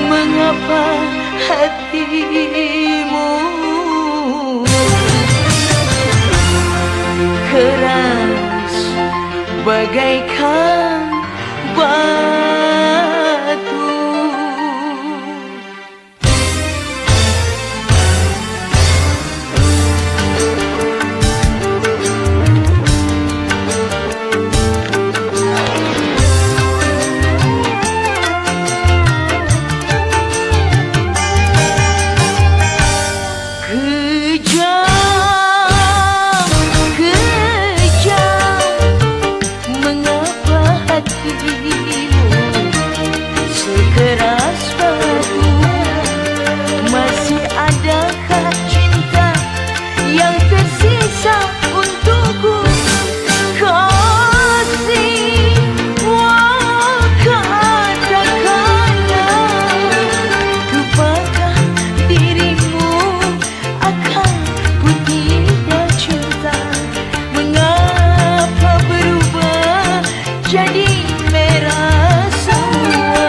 Mengapa hatimu keras bagaikan batu? Jadi merah semua,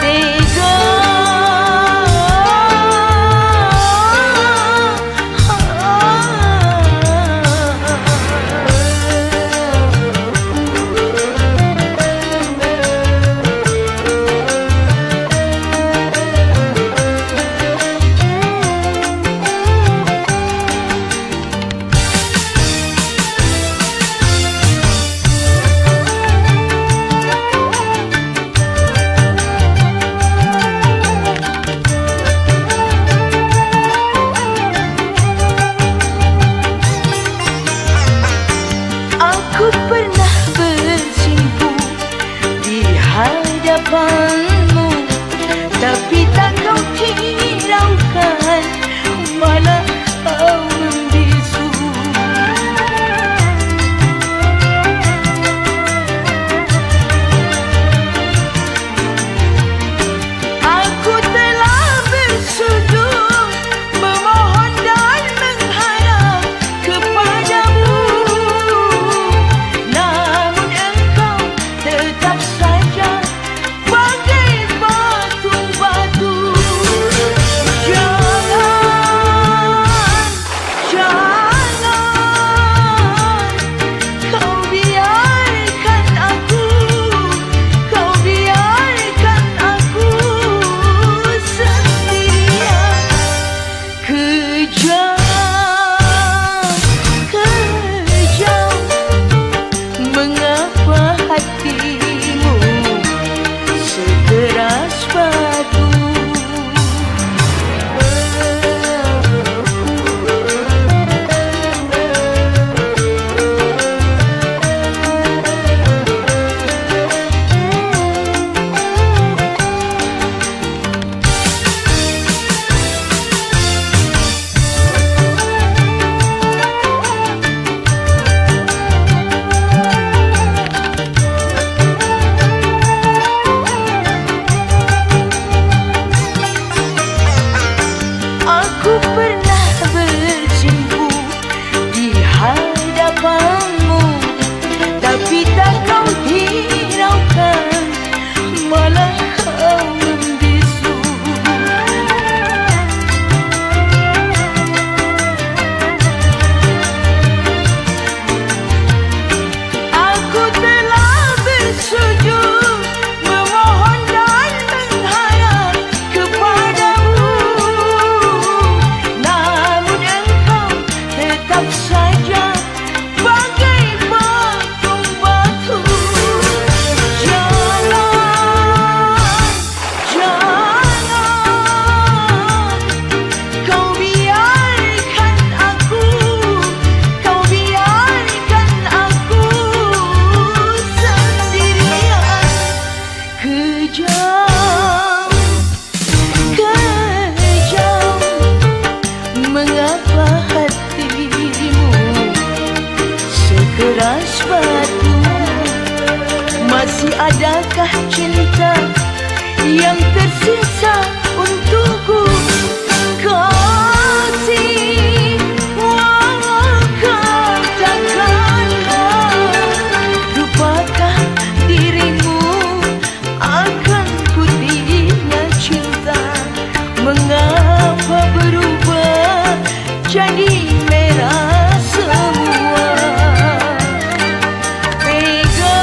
tega. Aku pernah bersimpu di hadapanmu, tapi tak kau hiraukan, malah kau membisu. Aku telah bersujud memohon dan mengharap kepadamu, namun engkau tetap saja bagai batu-batu. Jangan kau biarkan aku sendirian. Kejam, mengapa hatimu sekeras batu? Aku pernah bersimpu di hadapanmu, tapi tak kau hiraukan, malah kau membisu. Aku telah bersujud memohon dan mengharap kepadamu, namun engkau tetap saja bagai batu-batu. Jangan kau biarkan aku sendirian. Kejam, mengapa hatimu sekeras batu? Masih adakah cinta yang tersisa untukku, kasih? jadi merah semua. Tega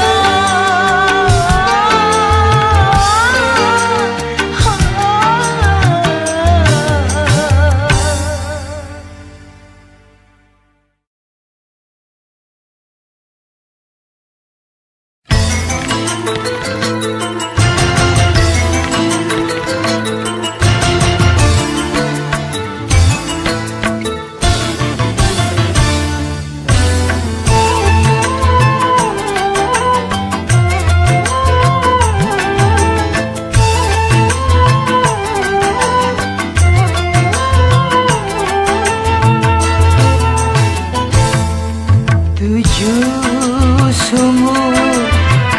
sumur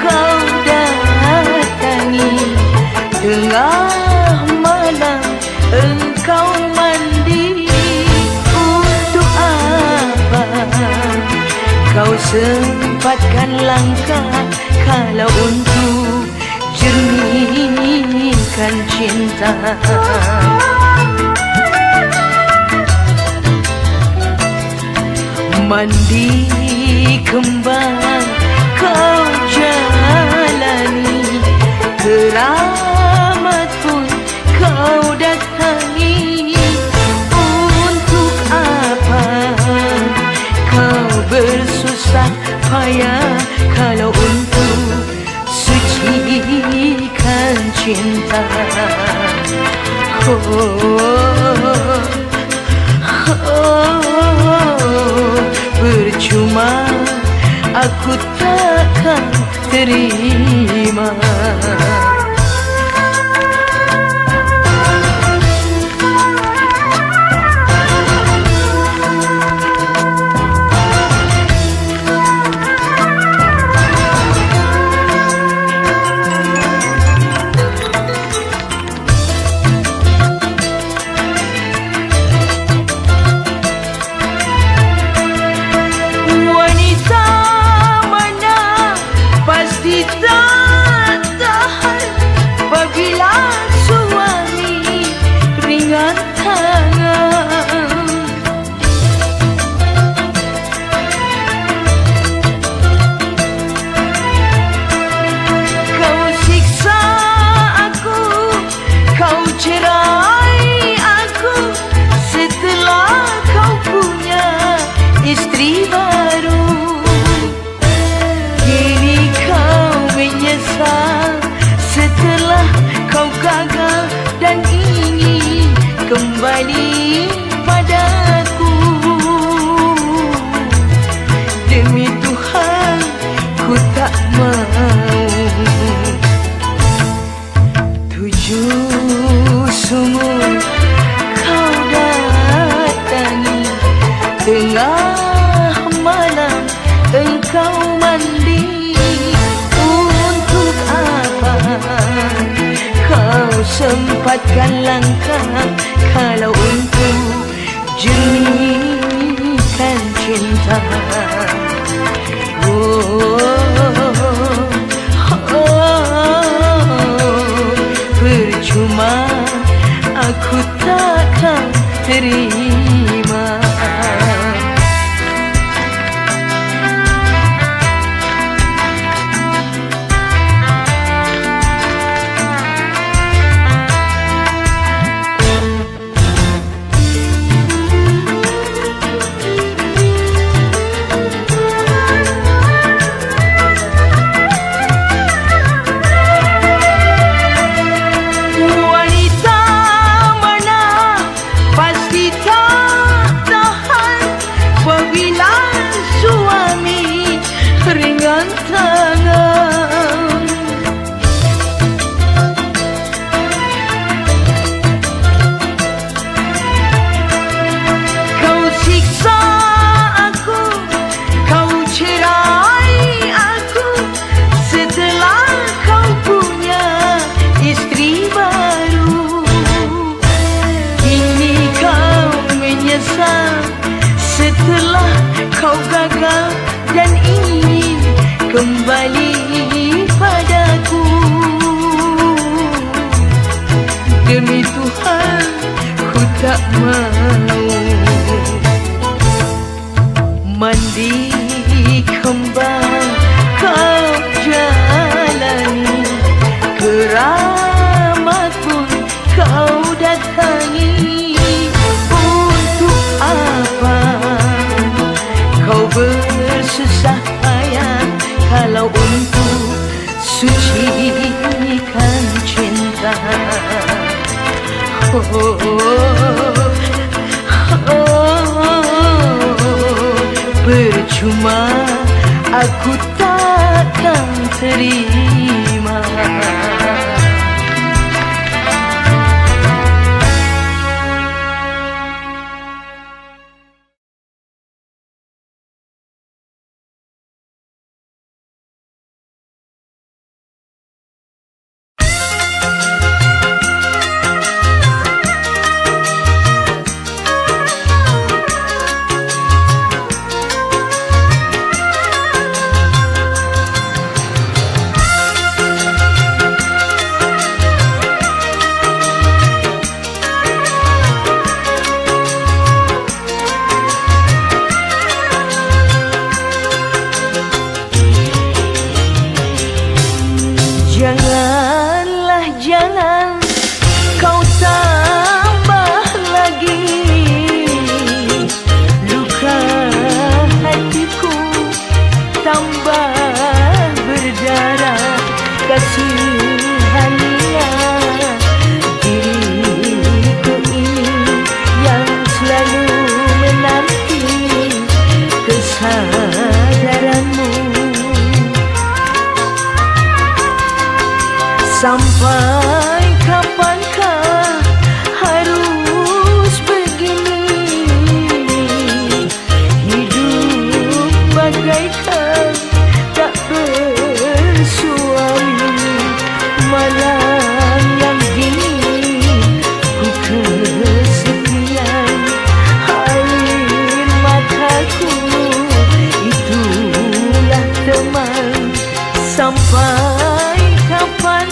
kau datangi, tengah malam engkau mandi. Untuk apa kau sempatkan langkah kalau untuk jernihkan cinta? Mandi kembang kau jalani, keramat pun kau datangi. Untuk apa kau bersusah payah kalau untuk sucikan cinta? Percuma aku takkan terima. Istri baru, kini kau menyesal setelah kau gagal dan ingin kembali padaku. Demi Tuhan ku tak mau. 7 sumur kau datangi, tengah malam engkau mandi. Untuk apa kau sempatkan langkah kalau untuk jernihkan cinta? Percuma aku takkan terima. Setelah kau gagal dan ingin kembali padaku, demi Tuhan ku tak mau. Percuma aku takkan terima. Janganlah, jangan kau tambah lagi luka hatiku, tambah berdarah. Kasihanilah diriku ini yang selalu menanti kesadaranmu. Sampai kapankah harus begini? Hidup bagaikan tak bersuami. Malam yang gini ku kesepian. Air mataku itulah teman. Sampai kapan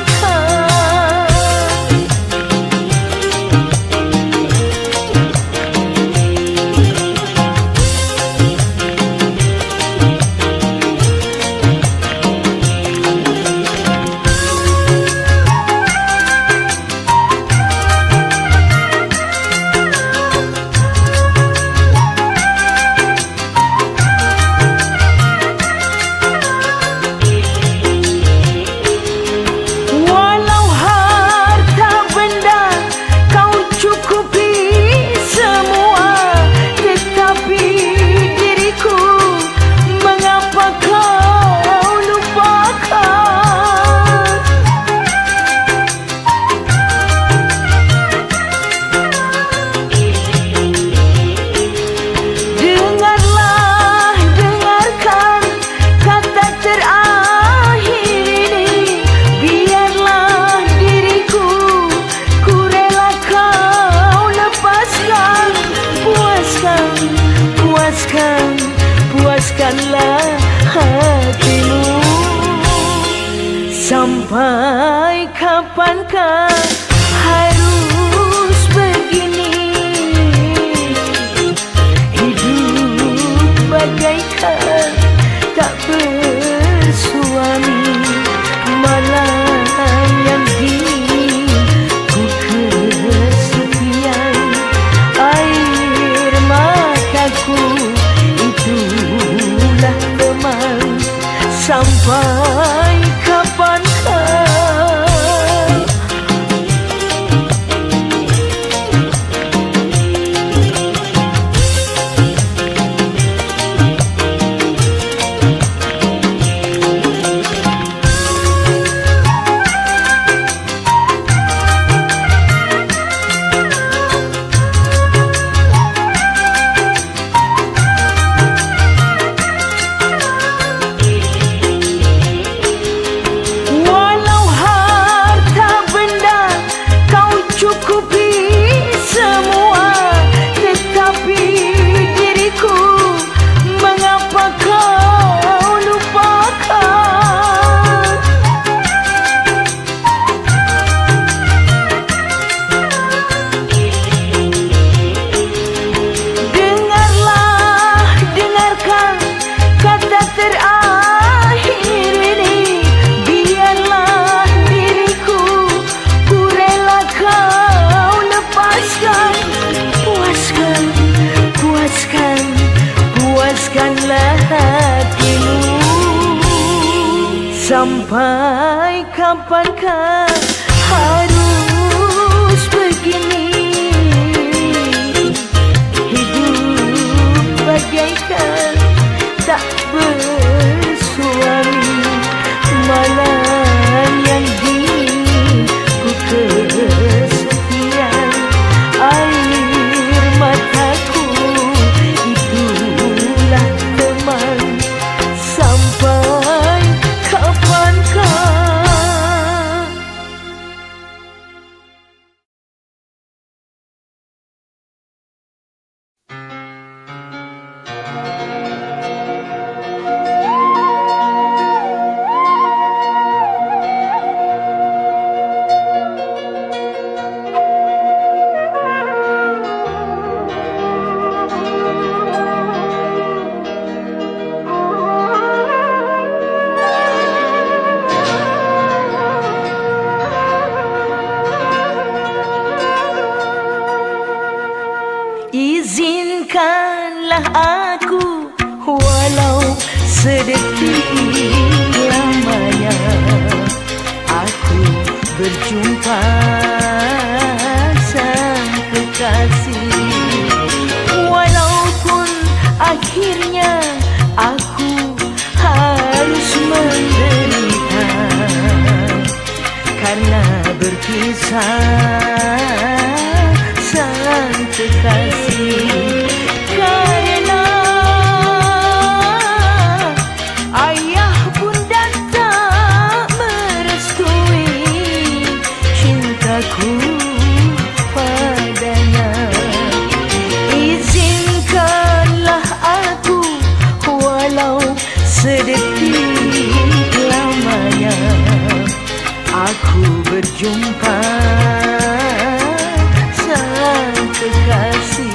puaskanlah hatimu. Sampai kapankah harus begini? Hidup bagaikan tak bersuami. Malam yang gini ku kesepian. Air mataku itulah teman. Sampai kapankah sampai kapankah harus begini? Izinkanlah aku walau sedetik lamanya aku berjumpa sang kekasih. Walaupun akhirnya aku harus menderita karena berpisah sang kekasih. Karena ayah bunda tak merestui cintaku padanya. Izinkanlah aku walau sedetik lamanya aku berjumpa sang kekasih.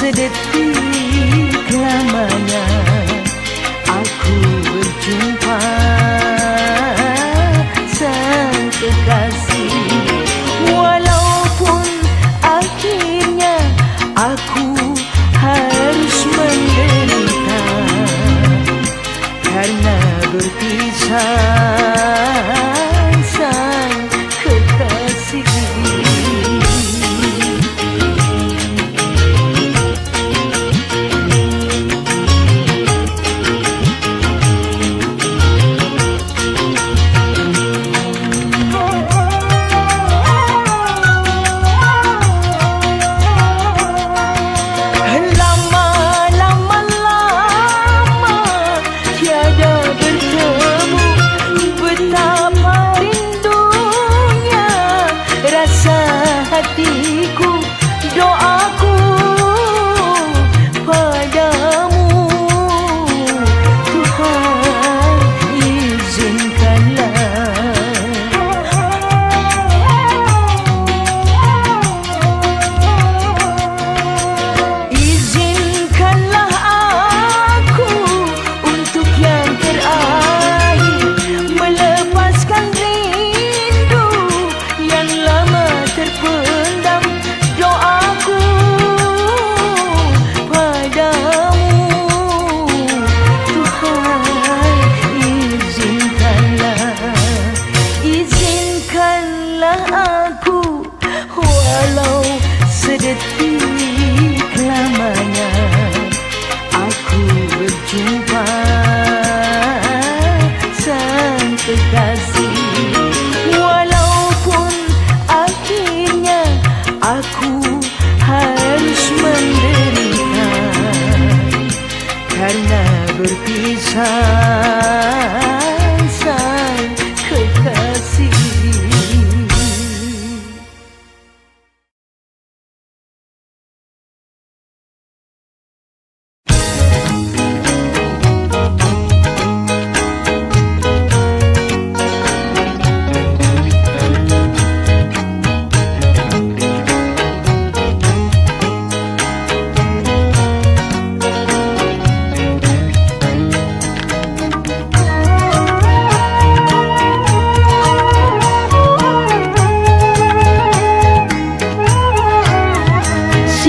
Sedetik lamanya aku berjumpa sang kekasih. Walaupun akhirnya aku harus menderita karena berpisah sang kekasih. Hatiku, doaku padamu, Tuhan izinkanlah aku untuk yang terakhir melepaskan rindu yang lama terpendam. Doaku padamu, Tuhan izinkanlah aku walau sedetik lamanya aku berjumpa sang kekasih. Walaupun akhirnya aku harus menderita karena berpisah sang kekasih.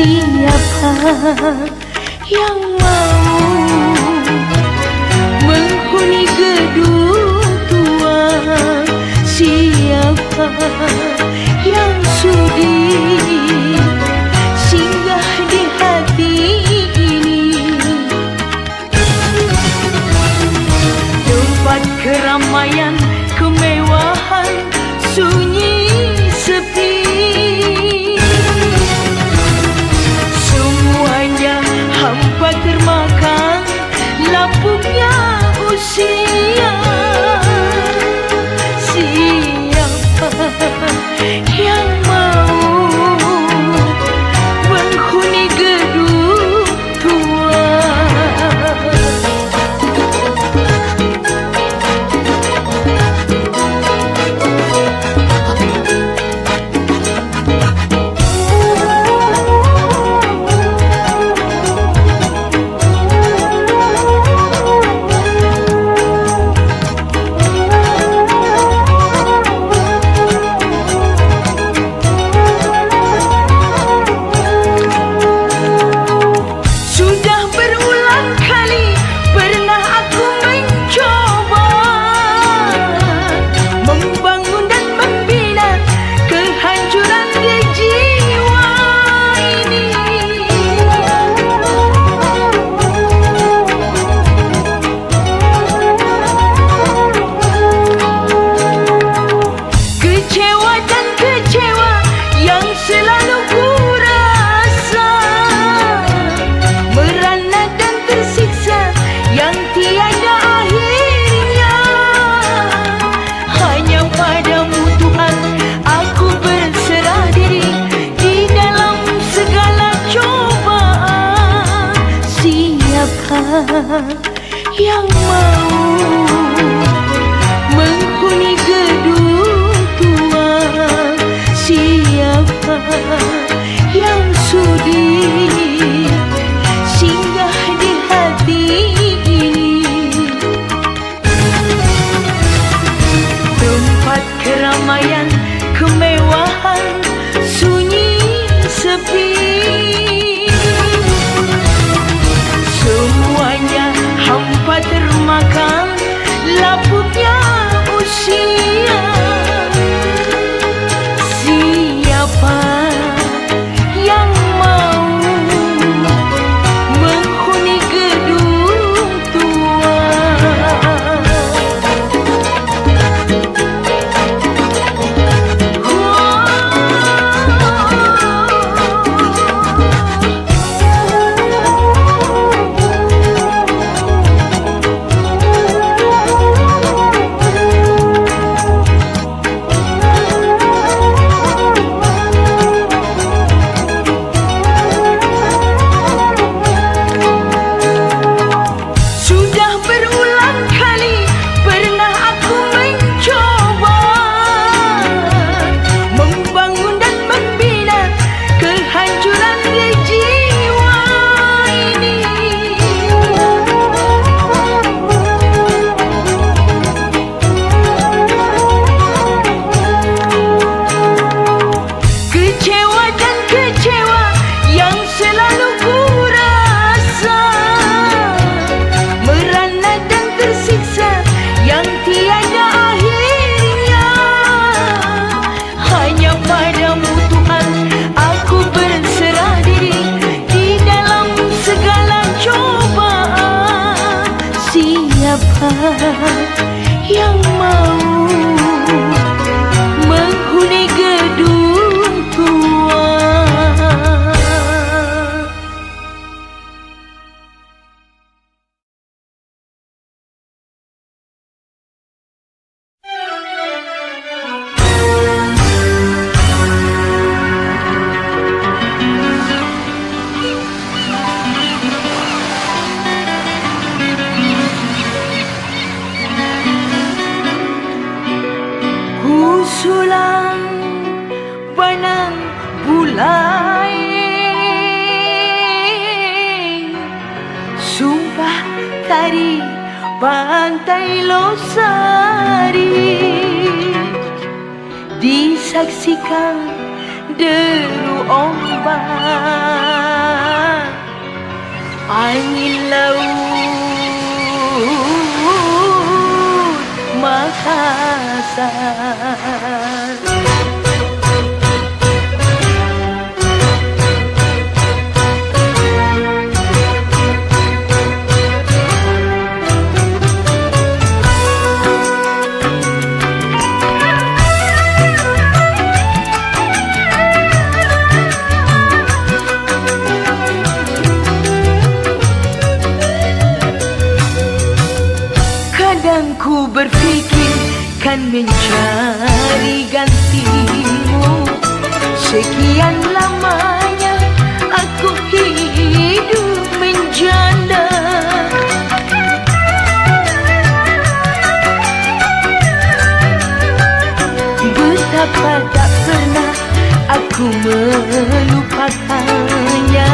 Siapa yang mau menghuni gedung tua? Siapa yang sudi singgah di hati ini? Tempat keramaian, kemewahan, sunyi sepi, semuanya hampa termakan lapuknya usia. Siapa yang mau menghuni gedung tua? Yang mau menghuni gedung tua? Siapa yang sudi singgah di hati ini? Tempat keramaian, kemewahan, sunyi sepi, semuanya hampa termakan lapuknya usia. Siapa yang mau menghuni gedung tua? Siapa yang mau menghuni gedung tua? Sulang panang bulai, sumpah tari pantai Losari, disaksikan deru ombak terbang angin laut Makassar. Kadang ku berfikir kan mencari gantimu. Sekian lamanya aku hidup menjanda. Betapa tak pernah aku melupakannya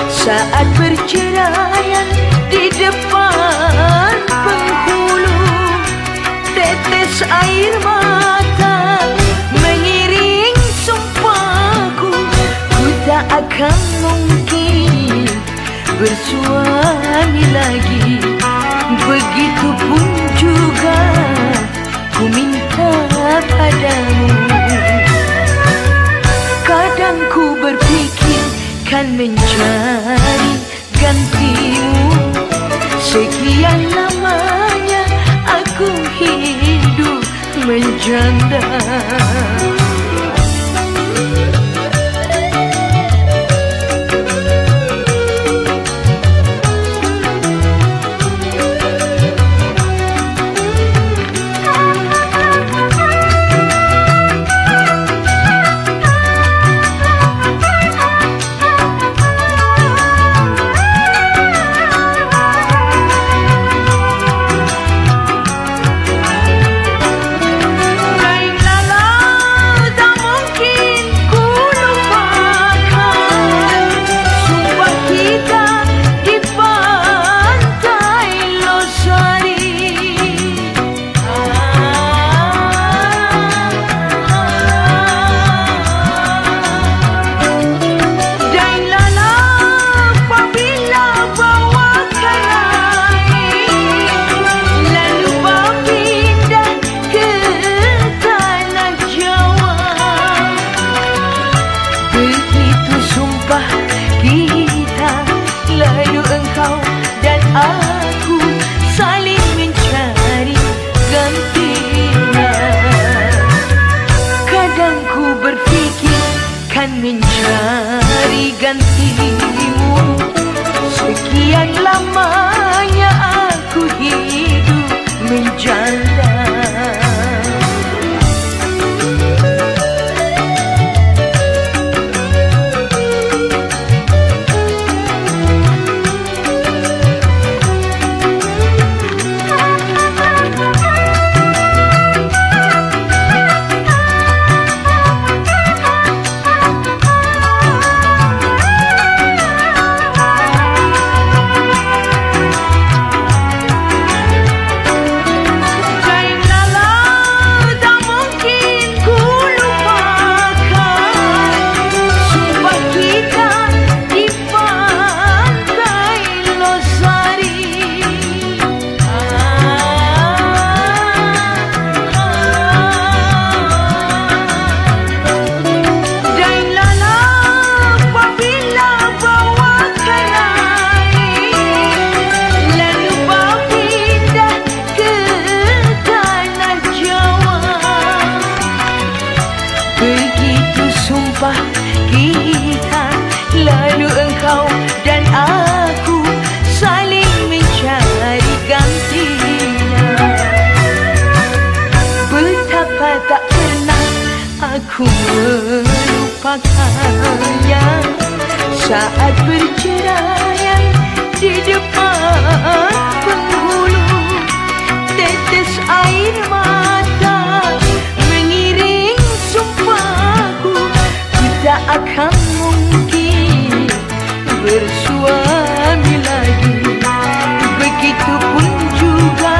saat perceraian di depan penghulu. Tetes air mata mengiring sumpahku, ku tak akan mungkin bersuami lagi. Begitupun juga ku minta padamu. Kadang ku berfikir kan mencari gantimu. Sekian lamanya aku hidup menjanda. Mencari gantimu. Sekian lamanya aku hidup menjanda. Kita lalu engkau dan aku saling mencari gantinya. Betapa tak pernah aku melupakannya saat perceraian di depan penghulu. Tetes air mata mengiring sumpahku, tak akan mungkin bersuami lagi. Begitupun juga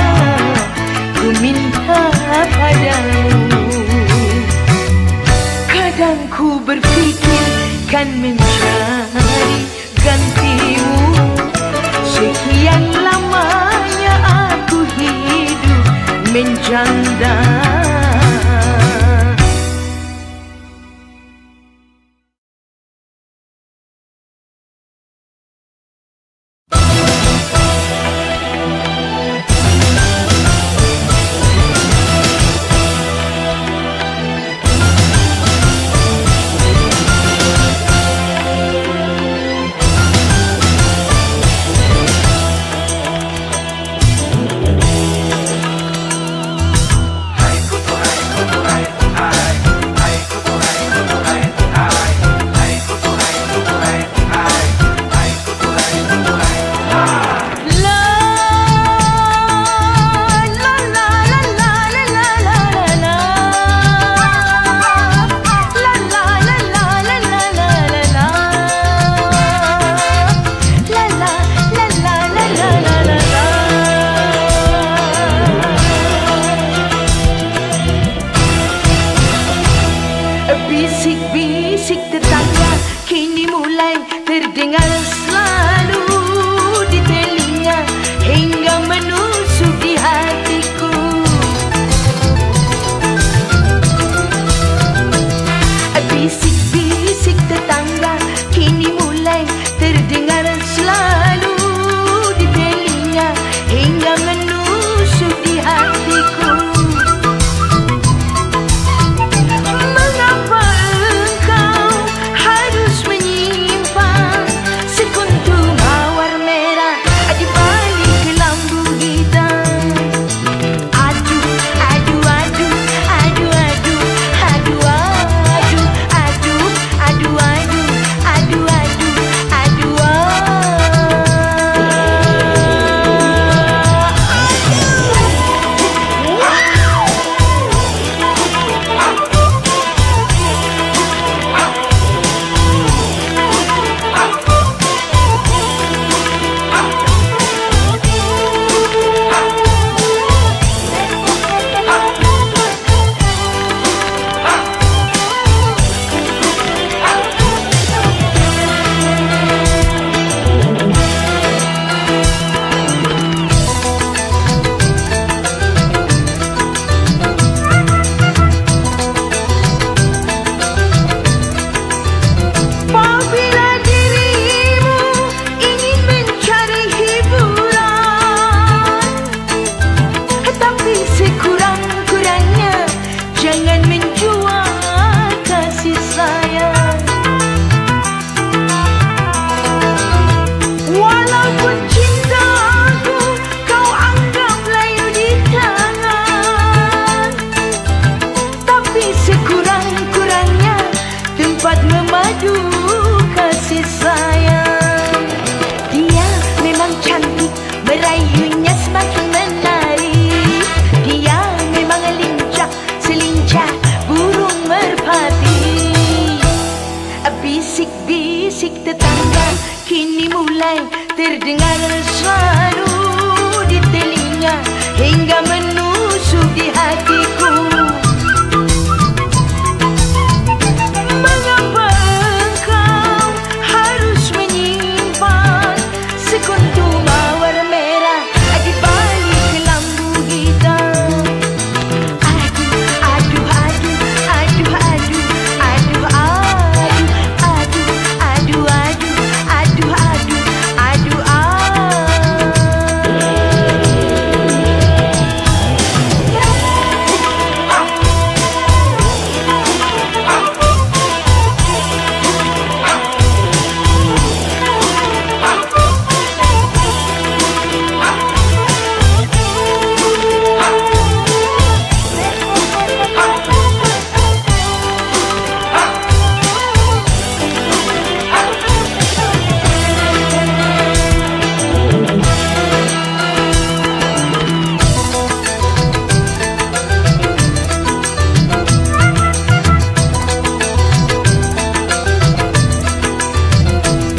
ku minta padamu. Kadang ku berfikir kan mulai terdengar selalu di telinga hingga menusuk di hatiku. Bisik-bisik tetangga kini mulai terdengar selalu di telinga hingga menusuk di hatiku. Mengapa engkau harus menyimpan sekuntum mawar merah di balik kelambu hitam? Aduh, aduh, aduh, aduh, aduh, aduh, aduh, aduh, aduh, aduh, aduh, aduh, aduh, apabila dirimu ingin mencari hiburan, tapi sekurang-kurangnya jangan menjual kasih sayang. Walaupun cintaku kau anggap layu di tangan, tapi sekurang-kurangnya tempat memadu kasih sayang. Dia memang cantik, merayunya semakin menarik. Dia memang lincah, selincah burung merpati. Bisik-bisik tetangga kini mulai terdengar selalu di telinga hingga menusuk di hatiku. Mengapa engkau harus menyimpan sekuntum mawar merah di balik kelambu hitam? Aduh, aduh, aduh, aduh, aduh, aduh, aduh, aduh, aduh, aduh, aduh, aduh,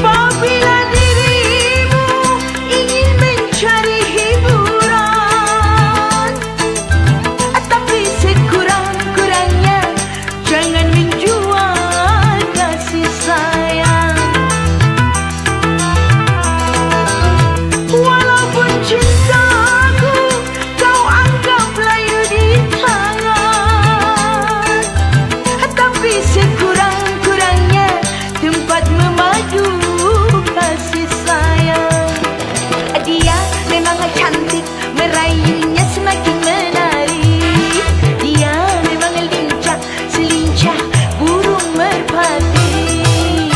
apabila dirimu ingin mencari hiburan, tapi sekurang-kurangnya jangan menjual kasih sayang. Walaupun cintaku kau anggap layu di tangan, tapi sekurang-kurangnya tempat memadu kasih sayang. Dia memang cantik, merayunya semakin menarik. Dia memang lincah, selincah burung merpati.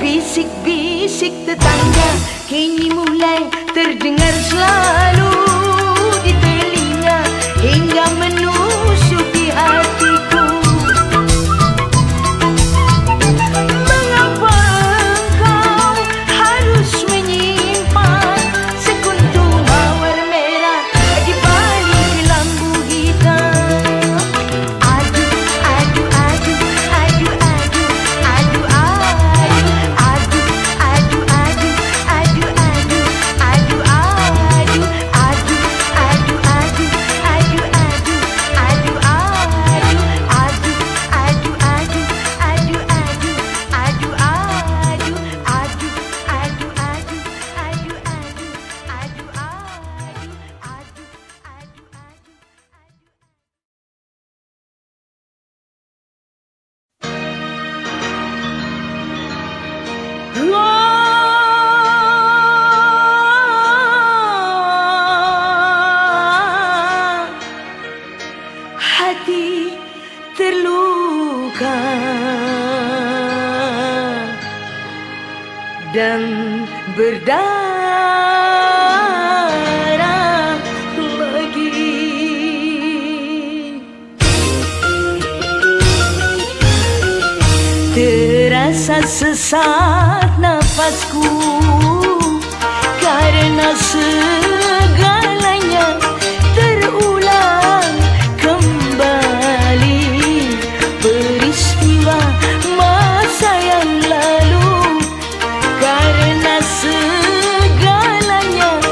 Bisik-bisik tetangga kini mulai terdengar selalu di telinga hingga menusuk di hatiku. Mengapa engkau harus menyimpan sekuntum mawar merah di balik kelambu hitam? Aduh, aduh, aduh, aduh, aduh, aduh, aduh, aduh, aduh, aduh, aduh, aduh, aduh, aduh, aduh, Hati terluka dan berdarah lagi. Terasa sesak nafasku karena segalanya terulang kembali. Peristiwa masa yang lalu karena segalanya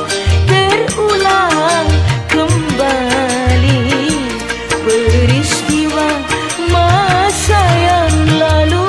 terulang kembali. Peristiwa masa yang lalu.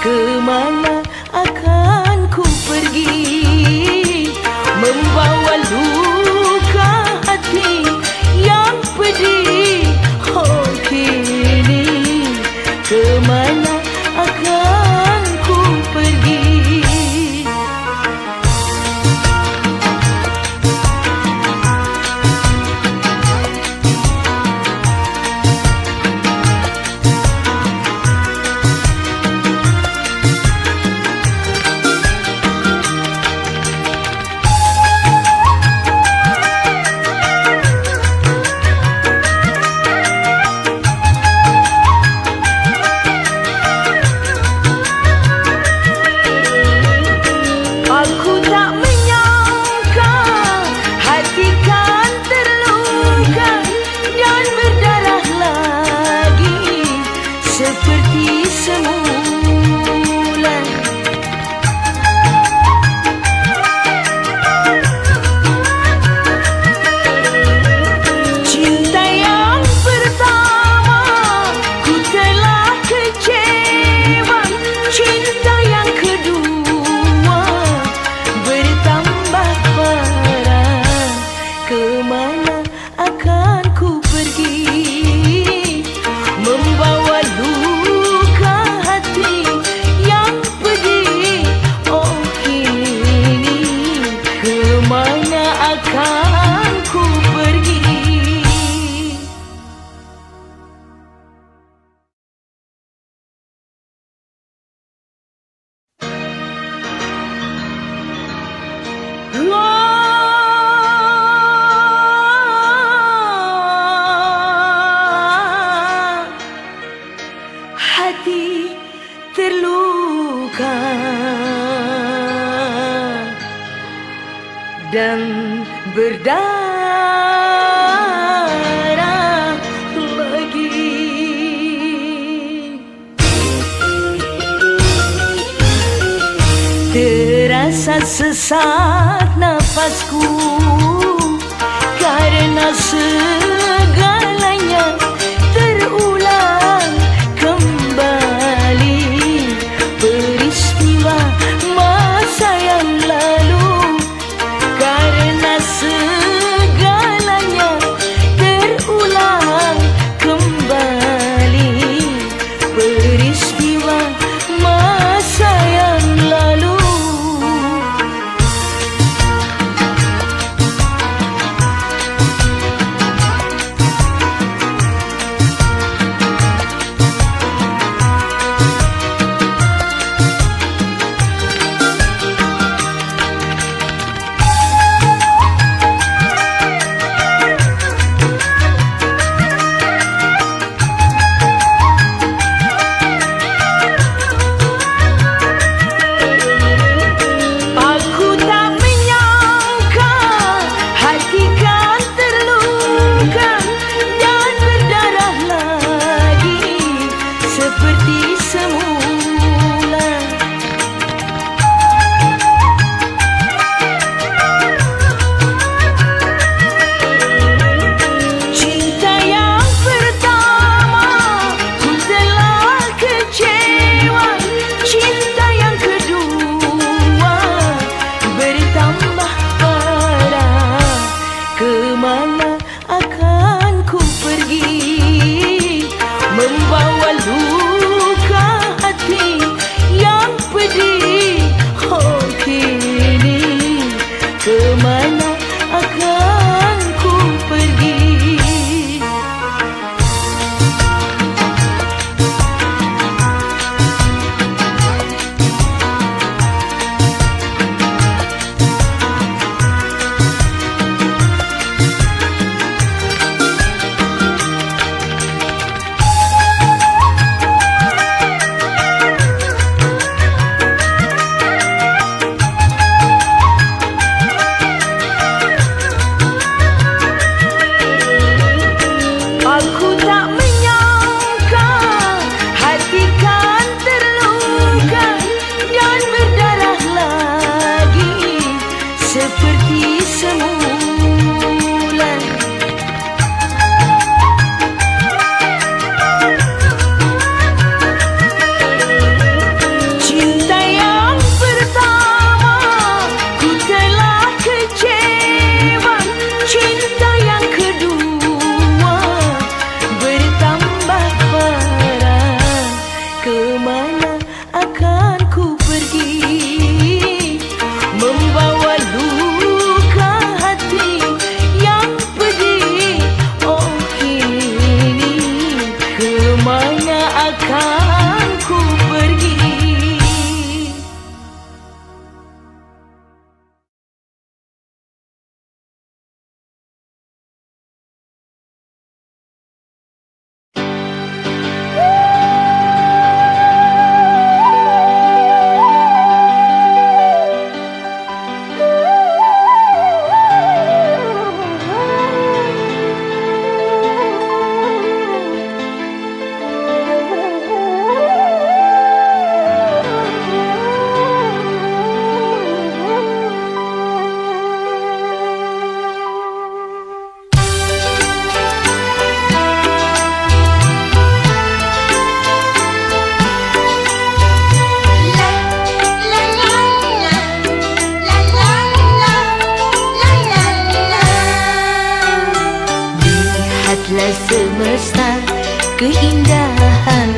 Kemana akan ku pergi, membawa luka hati yang pedih. Oh kini kemana akan ku pergi? Seperti semula, cinta yang pertama ku telah kecewa, cinta yang kedua bertambah parah. Kemana akan ku pergi, membawa luka hati yang pedih. Oh kini kemana akan ku pergi? Hati terluka dan berdarah lagi. Terasa sesak nafasku karena segalanya terulang kembali. Peristiwa masa yang lalu karena segalanya terulang kembali. Peristiwa masa yang lalu. keindahan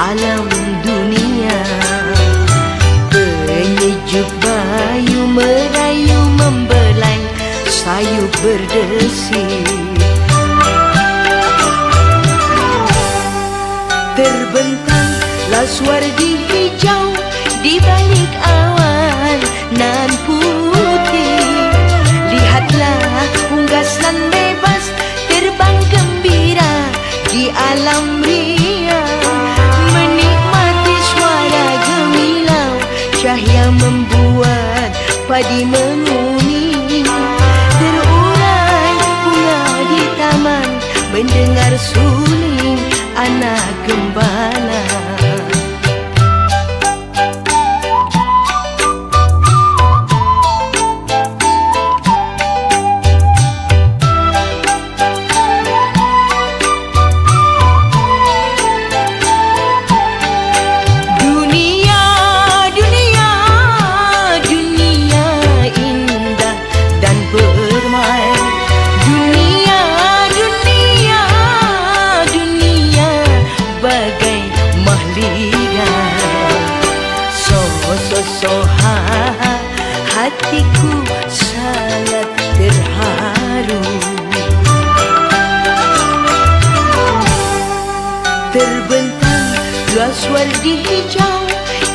alam dunia. Penyejuk bayu merayu membelai, sayup berdesir. Terbentang laswardi hijau di balik awan nan putih. Lihatlah unggas nan bebas terbang gembira di alam ria, menikmati suara gemilau, cahaya membuat padi menguning. Terurai bunga di taman, mendengar suling anak gembala. Soha hatiku sangat terharu. Terbentang laswardi hijau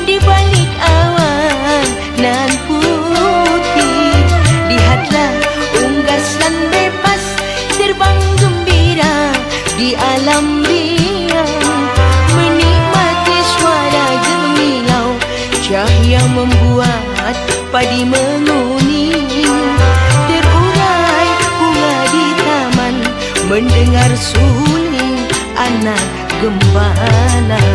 di balik awan nan putih. Lihatlah unggasan bebas terbang gembira di alam ria, menikmati suara gemilau, cahaya membuat padi menguning. Terurai bunga di taman, mendengar suling anak gembala.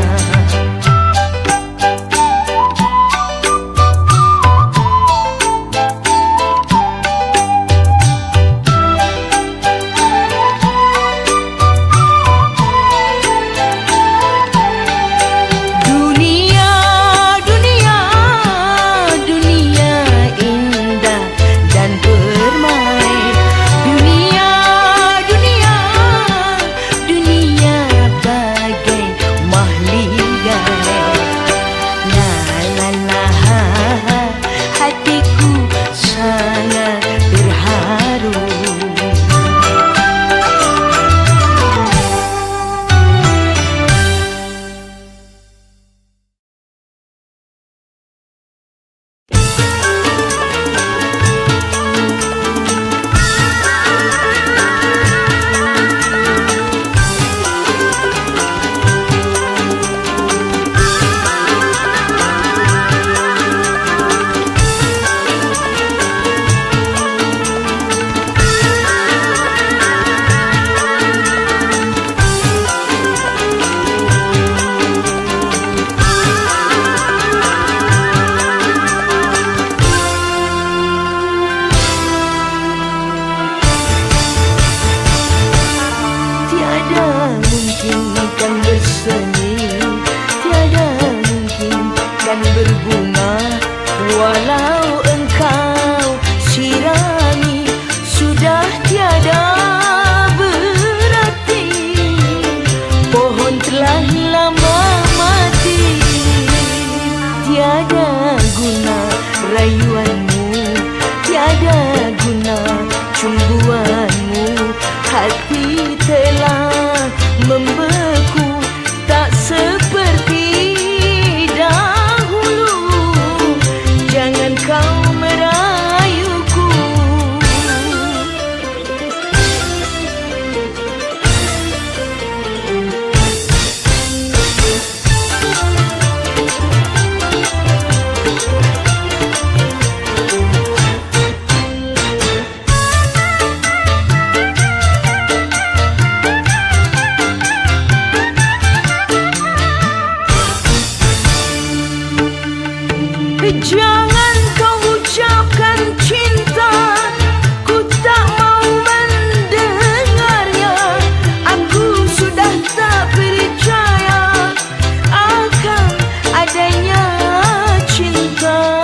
Walau engkau sirami, sudah tiada berarti. Pohon telah lama mati, tiada guna rayuanmu, tiada guna cumbuanmu. Hati telah membeku, tak seperti dahulu. Jangan kau merayuku. Jangan kau ucapkan cinta, ku tak mau mendengarnya. Aku sudah tak percaya akan adanya cinta.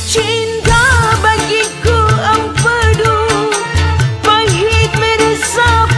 Cinta bagiku empedu, pahit meresap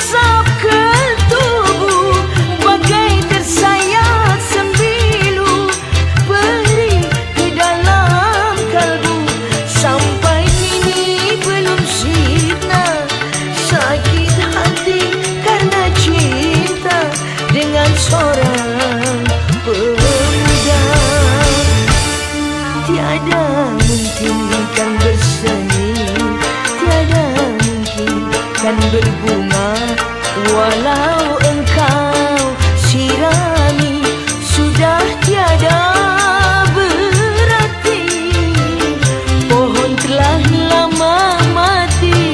meresap ke tubuh bagai tersayat sembilu, perih ke dalam kalbu. Sampai kini belum sirna sakit hati karena cinta dengan seorang pemuda. Tiada mungkin kan bersemi, tiada mungkin kan berbunga, walau engkau sirami sudah tiada berarti, pohon telah lama mati.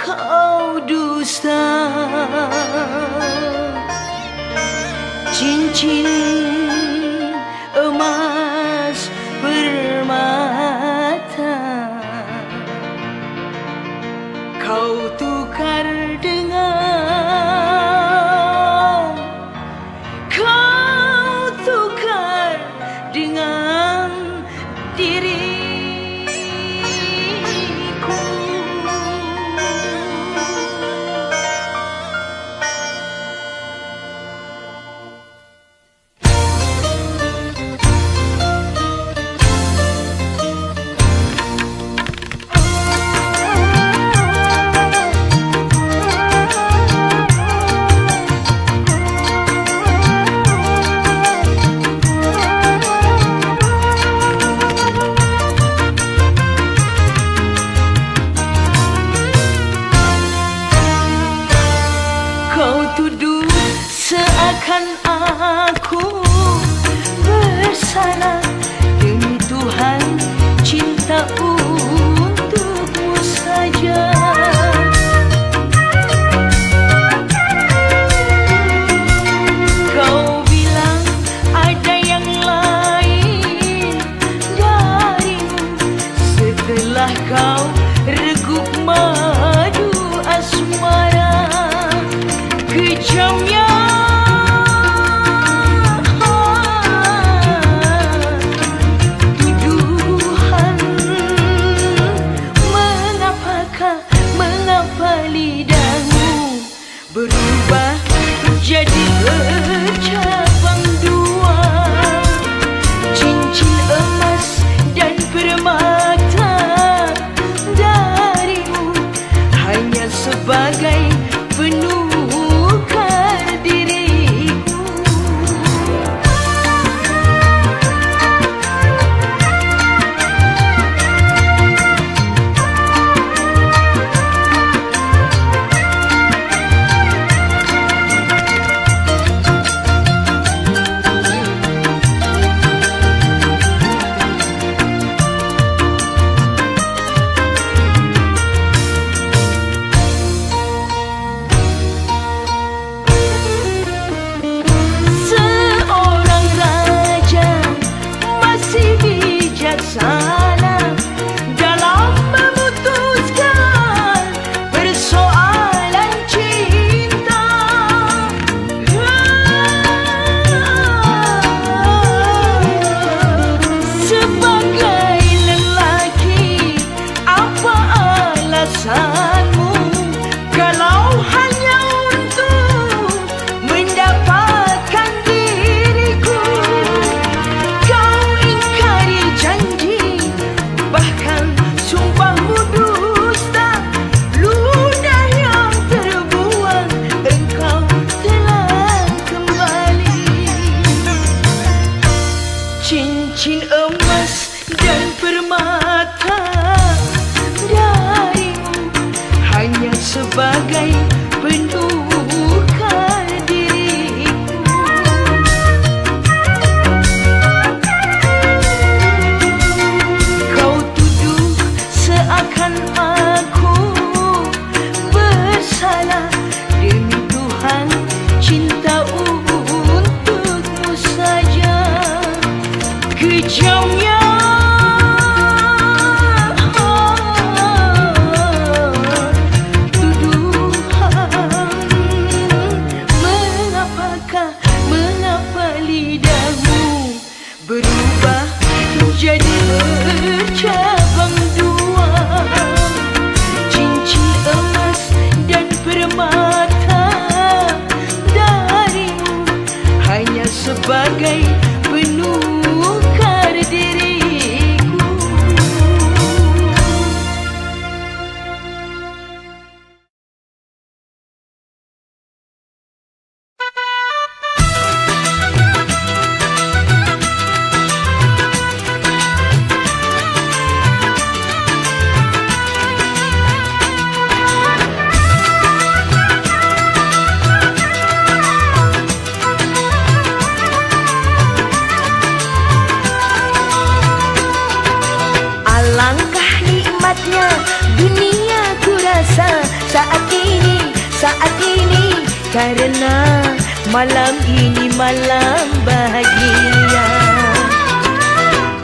Kau dusta, cincin emas permata kau tukar dengan, kau tukar dengan diriku. Kau tuduh seakan aku bersalah, demi Tuhan cinta untukmu saja. Kau bilang ada yang lain darimu setelah kau reguk madu asmara. Kejamnya tuduhan, mengapa lidahmu berubah jadi bercabang dua? Cincin emas dan permata Alangkah nikmatnya dunia ku rasa saat ini karena malam ini malam bahagia.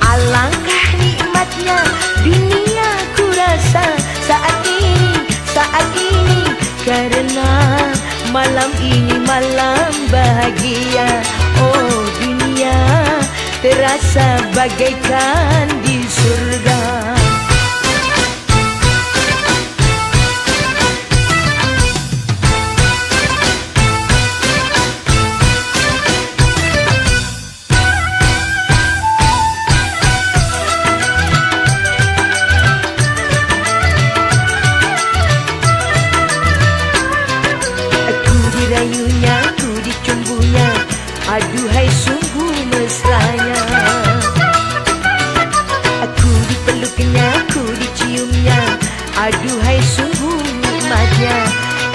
Alangkah nikmatnya dunia ku rasa saat ini karena malam ini malam bahagia. Oh dunia terasa bagaikan di surga. Rayunya, ku dicumbunya, aduhai sungguh mesranya. Aku dipeluknya, ku diciumnya, aduhai sungguh nikmatnya.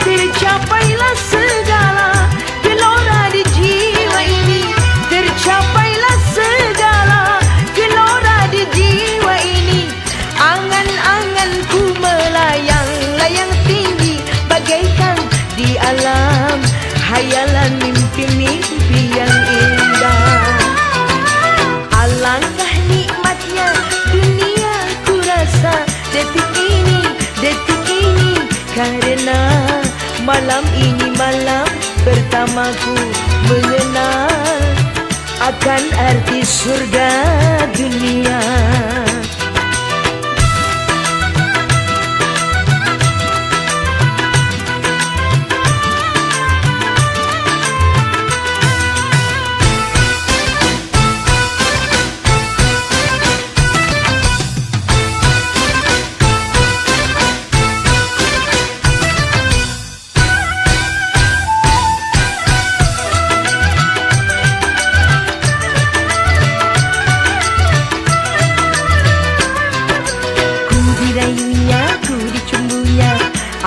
Tercapailah segala gelora di jiwa ini, tercapailah segala gelora di jiwa ini. Angan-anganku melayang-layang tinggi bagaikan di alam hayalan mimpi-mimpi yang indah. Alangkah nikmatnya dunia ku rasa detik ini karena malam ini malam pertamaku mengenal akan arti surga dunia.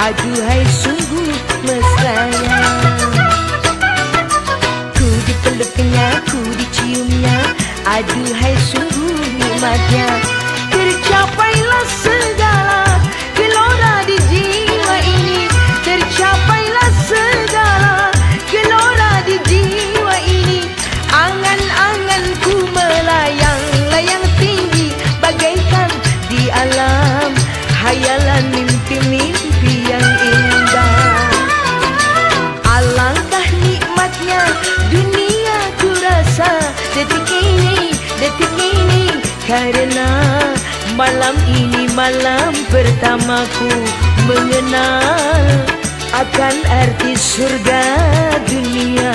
Aduhai sungguh mesranya. Ku dipeluknya, ku diciumnya, aduhai sungguh nikmatnya. Tercapailah segala gelora di jiwa ini, tercapailah segala gelora di jiwa ini. Angan-anganku melayang-layang tinggi bagaikan di alam hayalan mimpi-mimpi yang indah. Alangkah nikmatnya dunia ku rasa detik ini karena malam ini malam pertamaku mengenal akan arti surga dunia.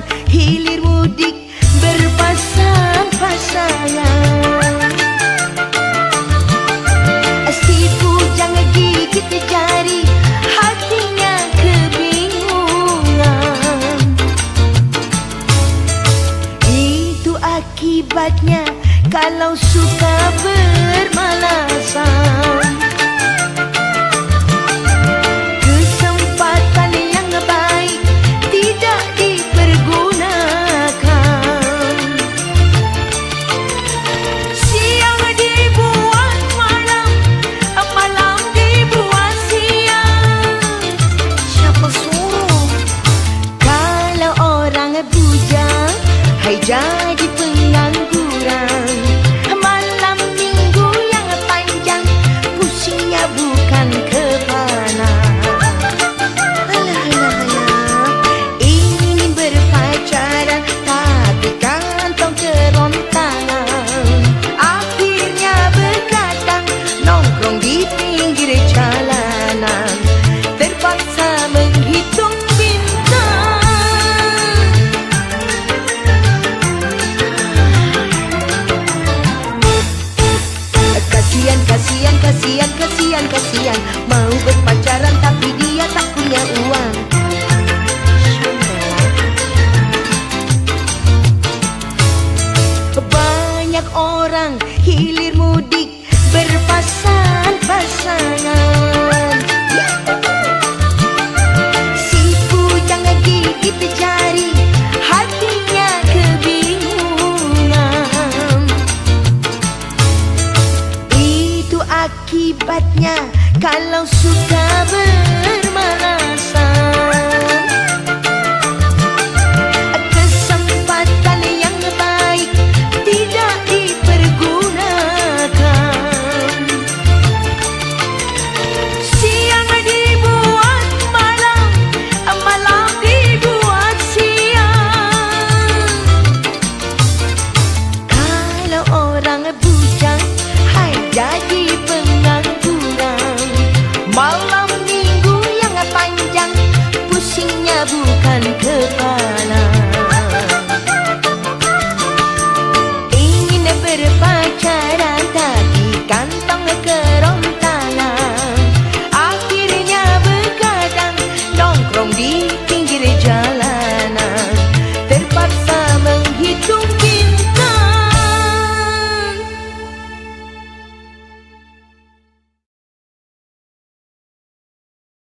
orang hilir mudik berpasang-pasangan. Si bujang gigit jari, hatinya kebingungan. Itu akibatnya kalau suka bermalasan. Kesempatan yang baik tidak dipergunakan. Siang dibuat malam, malam dibuat siang. Siapa suruh? Kalau orang bujang, hai jadi pengangguran. Malam minggu yang panjang, pusingnya bukan kepala. Alah, alah, alah. Ingin berpacaran, tapi kantong kerontangan. Akhirnya begadang, nongkrong di pinggir jalanan. Terpaksa menghitung bintang. Kasihan, kasihan, kasihan, kasihan, kasihan. Mau berpacaran tapi dia tak punya uang. Banyak orang hilir mudik berpasang-pasangan. Si bujang gigit jari, hatinya kebingungan. Itu akibatnya kalau suka bermalasan. Kesempatan yang baik tidak dipergunakan. Siang dibuat malam, malam dibuat siang. Kalau orang bujang, hai jadi pengangguran. Malam minggu yang panjang, pusingnya bukan kepala.